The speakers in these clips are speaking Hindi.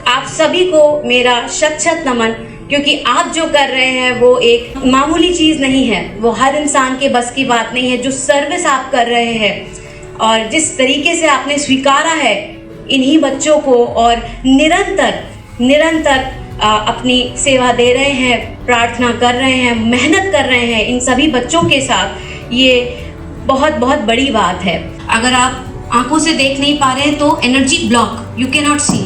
आप सभी को मेरा शत शत नमन, क्योंकि आप जो कर रहे हैं वो एक मामूली चीज़ नहीं है, वो हर इंसान के बस की बात नहीं है। जो सर्विस आप कर रहे हैं और जिस तरीके से आपने स्वीकारा है इन्हीं बच्चों को और निरंतर अपनी सेवा दे रहे हैं, प्रार्थना कर रहे हैं, मेहनत कर रहे हैं इन सभी बच्चों के साथ, ये बहुत बहुत बड़ी बात है। अगर आप आंखों से देख नहीं पा रहे हैं तो energy block, you can not see.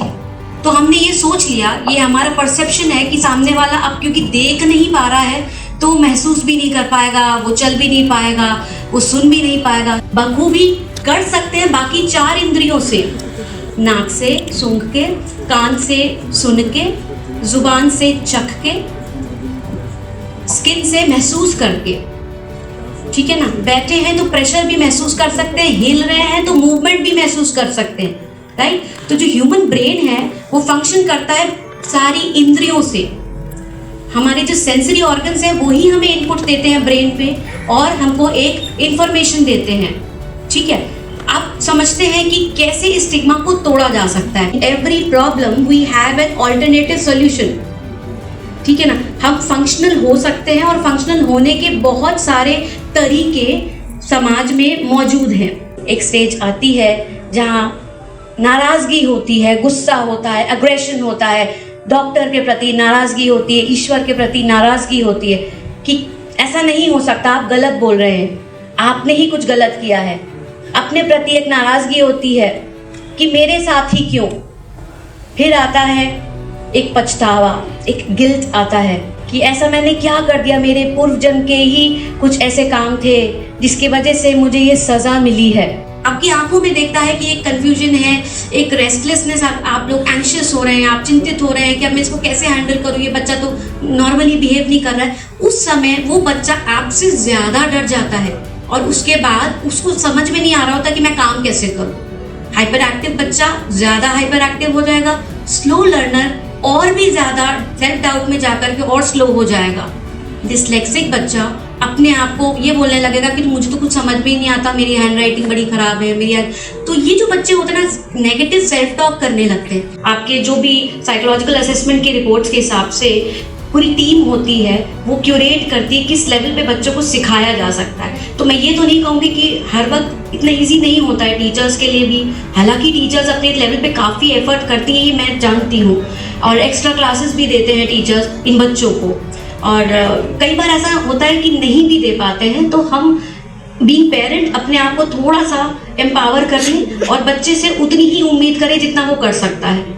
तो हमने ये सोच लिया, ये हमारा परसेप्शन है कि सामने वाला अब क्योंकि देख नहीं पा रहा है तो महसूस भी नहीं कर पाएगा, वो चल भी नहीं पाएगा, वो सुन भी नहीं पाएगा। बखूबी कर सकते हैं बाकी 4 इंद्रियों से, नाक से सूंघ के, कान से सुन के, जुबान से चख के, स्किन से महसूस करके, ठीक है ना। बैठे हैं तो प्रेशर भी महसूस कर सकते हैं, हिल रहे हैं तो मूवमेंट भी महसूस कर सकते हैं, राइट। तो जो ह्यूमन ब्रेन है वो फंक्शन करता है सारी इंद्रियों से। हमारे जो सेंसरी ऑर्गन्स हैं वो ही हमें इनपुट देते हैं ब्रेन पे और हमको एक इंफॉर्मेशन देते हैं, ठीक है। आप समझते हैं कि कैसे इस स्टिग्मा को तोड़ा जा सकता है। Every problem we have an alternative solution, ठीक है ना। हम फंक्शनल हो सकते हैं और फंक्शनल होने के बहुत सारे तरीके समाज में मौजूद हैं। एक स्टेज आती है जहाँ नाराजगी होती है, गुस्सा होता है, अग्रेशन होता है, डॉक्टर के प्रति नाराजगी होती है, ईश्वर के प्रति नाराजगी होती है कि ऐसा नहीं हो सकता, आप गलत बोल रहे हैं, आपने ही कुछ गलत किया है। अपने प्रति एक नाराजगी होती है कि मेरे साथ ही क्यों। फिर आता है एक पछतावा, एक गिल्ट आता है कि ऐसा मैंने क्या कर दिया, मेरे पूर्व जन्म के ही कुछ ऐसे काम थे जिसकी वजह से मुझे ये सजा मिली है। आपकी आंखों में देखता है कि एक कंफ्यूजन है, एक रेस्टलेसनेस, आप लोग एंशियस हो रहे हैं, आप चिंतित हो रहे हैं कि अब मैं इसको कैसे हैंडल करूँ, ये बच्चा तो नॉर्मली बिहेव नहीं कर रहा है। उस समय वो बच्चा आपसे ज़्यादा डर जाता है और उसके बाद उसको समझ में नहीं आ रहा होता कि मैं काम कैसे करूँ। हाइपर एक्टिव बच्चा ज़्यादा हाइपर एक्टिव हो जाएगा, स्लो लर्नर और भी ज़्यादा सेल्फ डाउट में जाकर के और स्लो हो जाएगा। डिस्लेक्सिक बच्चा अपने आप को ये बोलने लगेगा कि मुझे तो कुछ समझ में ही नहीं आता, मेरी हैंड राइटिंग बड़ी खराब है, तो ये जो बच्चे होते हैं ना नेगेटिव सेल्फ टॉक करने लगते हैं। आपके जो भी साइकोलॉजिकल असेसमेंट के रिपोर्ट्स के हिसाब से पूरी टीम होती है, वो क्यूरेट करती है किस लेवल पे बच्चों को सिखाया जा सकता है। तो मैं ये तो नहीं कहूँगी कि हर वक्त इतना ईजी नहीं होता है टीचर्स के लिए भी, हालांकि टीचर्स अपने लेवल पे काफ़ी एफर्ट करती हैं, ये मैं जानती हूँ, और एक्स्ट्रा क्लासेस भी देते हैं टीचर्स इन बच्चों को। और कई बार ऐसा होता है कि नहीं भी दे पाते हैं, तो हम बीइंग पेरेंट अपने आप को थोड़ा सा एम्पावर करें और बच्चे से उतनी ही उम्मीद करें जितना वो कर सकता है।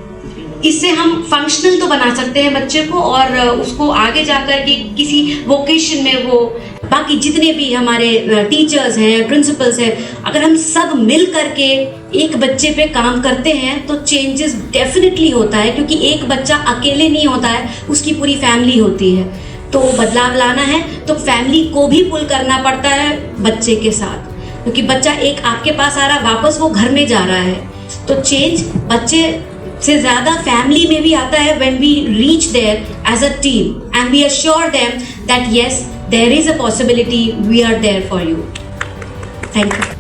इससे हम फंक्शनल तो बना सकते हैं बच्चे को और उसको आगे जाकर के किसी वोकेशन में वो, बाकी जितने भी हमारे टीचर्स हैं, प्रिंसिपल्स हैं, अगर हम सब मिल करके एक बच्चे पे काम करते हैं तो चेंजेस डेफिनेटली होता है, क्योंकि एक बच्चा अकेले नहीं होता है, उसकी पूरी फैमिली होती है। तो बदलाव लाना है तो फैमिली को भी पुल करना पड़ता है बच्चे के साथ, क्योंकि बच्चा एक आपके पास आ रहा, वापस वो घर में जा रहा है। तो चेंज बच्चे से ज़्यादा फैमिली में भी आता है when we reach there as a team and we assure them that yes, there is a possibility, we are there for you. Thank you.